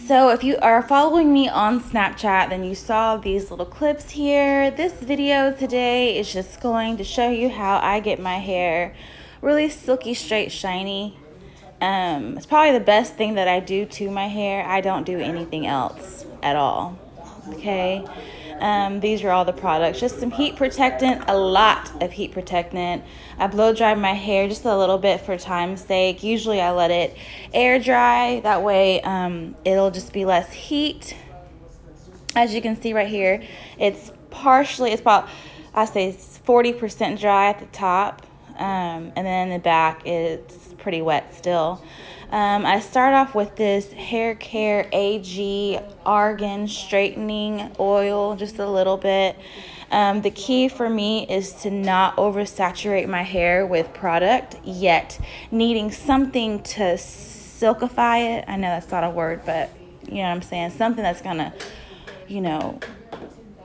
So if you are following me on Snapchat, then you saw these little clips here. This video today is just going to show you how I get my hair really silky, straight, shiny. It's probably the best thing that I do to my hair. I don't do anything else at all. Okay. These are all the products. Just some heat protectant, a lot of heat protectant. I blow dry my hair just a little bit for time's sake. Usually I let it air dry. That way it'll just be less heat. As you can see right here, it's about, I say 40% dry at the top. And then in the back, it's pretty wet still. I start off with this Hair Carr AG Argan straightening oil, just a little bit. The key for me is to not oversaturate my hair with product, yet needing something to silkify it. I know that's not a word, but you know what I'm saying? Something that's gonna,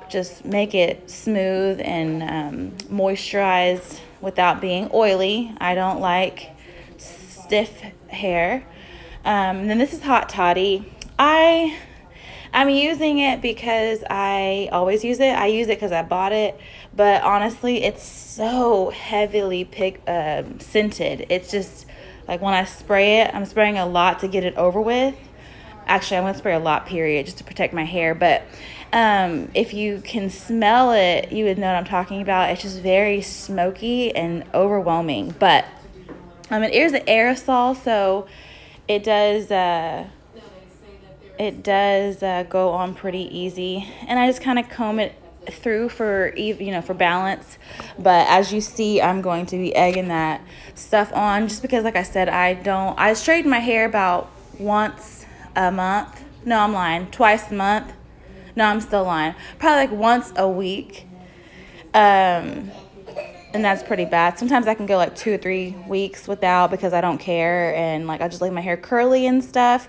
just make it smooth and moisturize without being oily. I don't like stiff hair. And then this is Hot Toddy. I'm using it because I always use it. I use it because I bought it, but honestly, it's so heavily scented. It's just like when I spray it, I'm spraying a lot to get it over with. Actually, I'm going to spray a lot, period, just to protect my hair. But if you can smell it, you would know what I'm talking about. It's just very smoky and overwhelming. But it is an aerosol, so it does go on pretty easy. And I just kind of comb it through for balance. But as you see, I'm going to be egging that stuff on just because, like I said, I straighten my hair about once a month. No, I'm lying. Twice a month. No, I'm still lying. Probably like once a week. And that's pretty bad. Sometimes I can go like 2 or 3 weeks without because I don't care. And like I just leave my hair curly and stuff.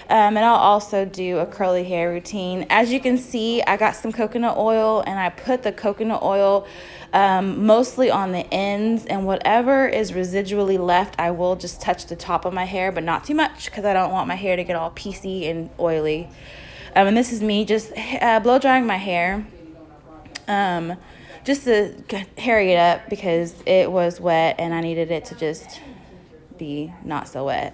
And I'll also do a curly hair routine. As you can see, I got some coconut oil and I put the coconut oil mostly on the ends, and whatever is residually left, I will just touch the top of my hair, but not too much because I don't want my hair to get all piecey and oily. And this is me just blow drying my hair just to hurry it up because it was wet and I needed it to just be not so wet.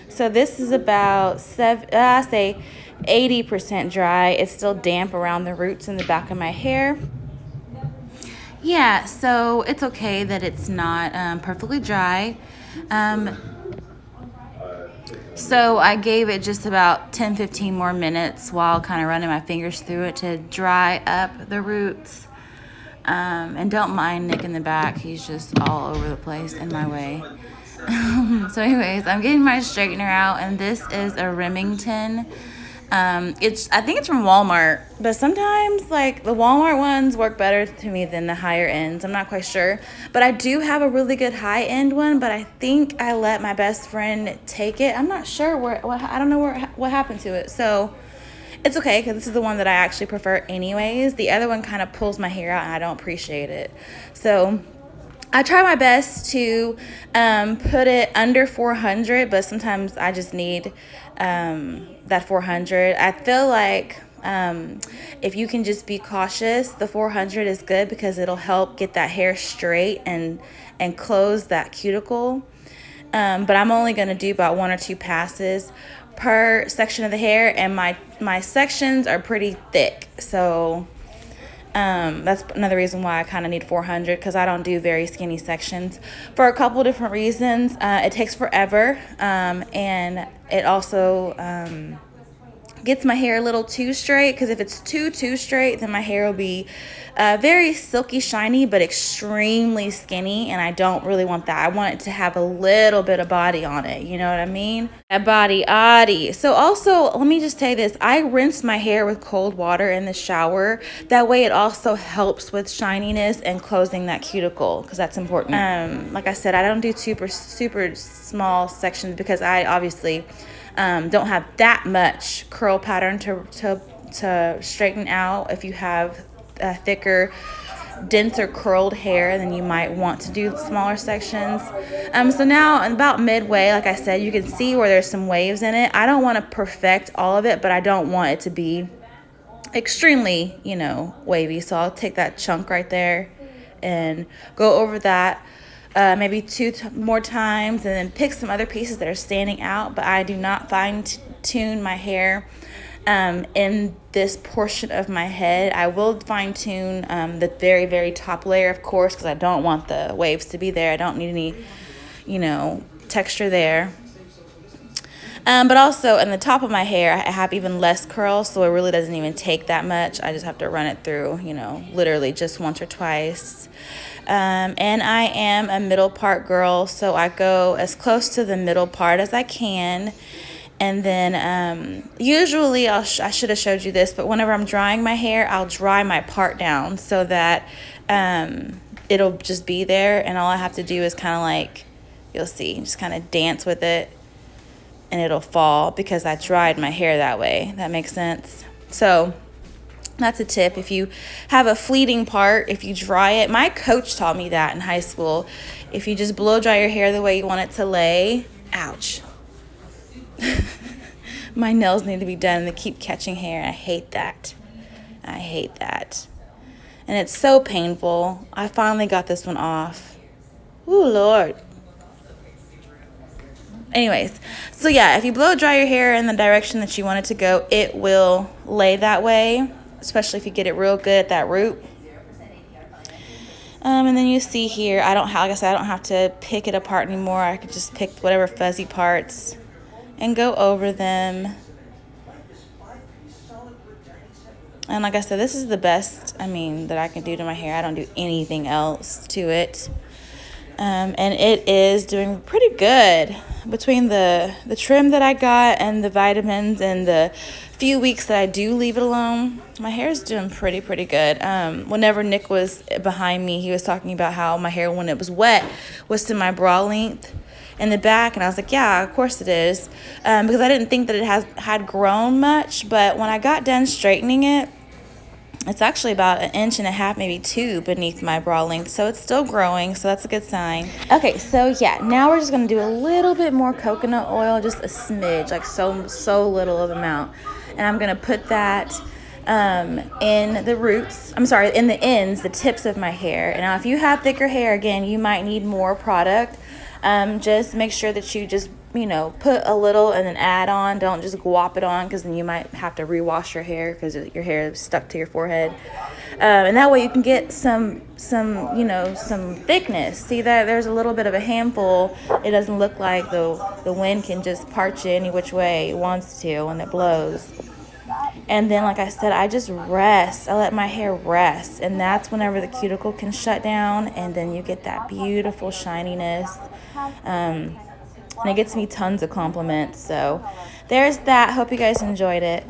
So this is about 80% dry. It's still damp around the roots in the back of my hair. Yeah, so it's okay that it's not perfectly dry. So I gave it just about 10-15 more minutes while kind of running my fingers through it to dry up the roots. And don't mind Nick in the back. He's just all over the place in my way. So anyways, I'm getting my straightener out, and this is a Remington. I think it's from Walmart, but sometimes like the Walmart ones work better to me than the higher ends. I'm not quite sure, but I do have a really good high end one, but I think I let my best friend take it. I'm not sure I don't know what happened to it. So it's okay because this is the one that I actually prefer anyways. The other one kind of pulls my hair out and I don't appreciate it. So I try my best to put it under 400, but sometimes I just need that 400. I feel like if you can just be cautious, the 400 is good because it'll help get that hair straight and close that cuticle. But I'm only going to do about 1 or 2 passes per section of the hair, and my sections are pretty thick, so that's another reason why I kind of need 400 because I don't do very skinny sections for a couple different reasons. It takes forever, and it also gets my hair a little too straight, because if it's too straight, then my hair will be very silky shiny but extremely skinny, and I don't really want that. I want it to have a little bit of body on it, you know what I mean? A body. So also, let me just say this, I rinse my hair with cold water in the shower. That way it also helps with shininess and closing that cuticle, because that's important. Like I said, I don't do super small sections because I obviously don't have that much curl pattern to straighten out. If you have thicker denser curled hair, then you might want to do smaller sections. So now about midway, like I said, you can see where there's some waves in it. I don't want to perfect all of it, but I don't want it to be extremely, you know, wavy. So I'll take that chunk right there and go over that maybe two more times, and then pick some other pieces that are standing out. But I do not fine tune my hair in this portion of my head. I will fine tune the very, very top layer, of course, because I don't want the waves to be there. I don't need any, you know, texture there. But also in the top of my hair, I have even less curls, so it really doesn't even take that much. I just have to run it through, you know, literally just once or twice. And I am a middle part girl, so I go as close to the middle part as I can. And then usually I should have showed you this, but whenever I'm drying my hair, I'll dry my part down so that it'll just be there. And all I have to do is kind of like, you'll see, just kind of dance with it and it'll fall because I dried my hair that way. That makes sense? So that's a tip. If you have a fleeting part, if you dry it, my coach taught me that in high school. If you just blow dry your hair the way you want it to lay, ouch. My nails need to be done and they keep catching hair, and I hate that. I hate that. And it's so painful. I finally got this one off. Ooh, Lord. Anyways, so yeah, if you blow dry your hair in the direction that you want it to go, it will lay that way, especially if you get it real good at that root. And then you see here, I don't have, like I said, I don't have to pick it apart anymore. I could just pick whatever fuzzy parts and go over them. And like I said, this is the best, that I can do to my hair. I don't do anything else to it. And it is doing pretty good between the trim that I got and the vitamins and the few weeks that I do leave it alone. My hair is doing pretty good. Whenever Nick was behind me, he was talking about how my hair, when it was wet, was to my bra length in the back, and I was like, yeah, of course it is, because I didn't think that it had grown much. But when I got done straightening it, it's actually about 1.5 inches, maybe 2 beneath my bra length. So it's still growing, so that's a good sign. Okay, so yeah, now we're just going to do a little bit more coconut oil, just a smidge, like so little of amount. And I'm going to put that in the roots, in the ends, the tips of my hair. And now if you have thicker hair, again, you might need more product. Just make sure that you just, put a little and then add on. Don't just glop it on, because then you might have to rewash your hair because your hair is stuck to your forehead. And that way you can get some thickness. See that there's a little bit of a handful. It doesn't look like the wind can just part you any which way it wants to when it blows. And then, like I said, I just rest. I let my hair rest. And that's whenever the cuticle can shut down. And then you get that beautiful shininess. And it gets me tons of compliments. So there's that. Hope you guys enjoyed it.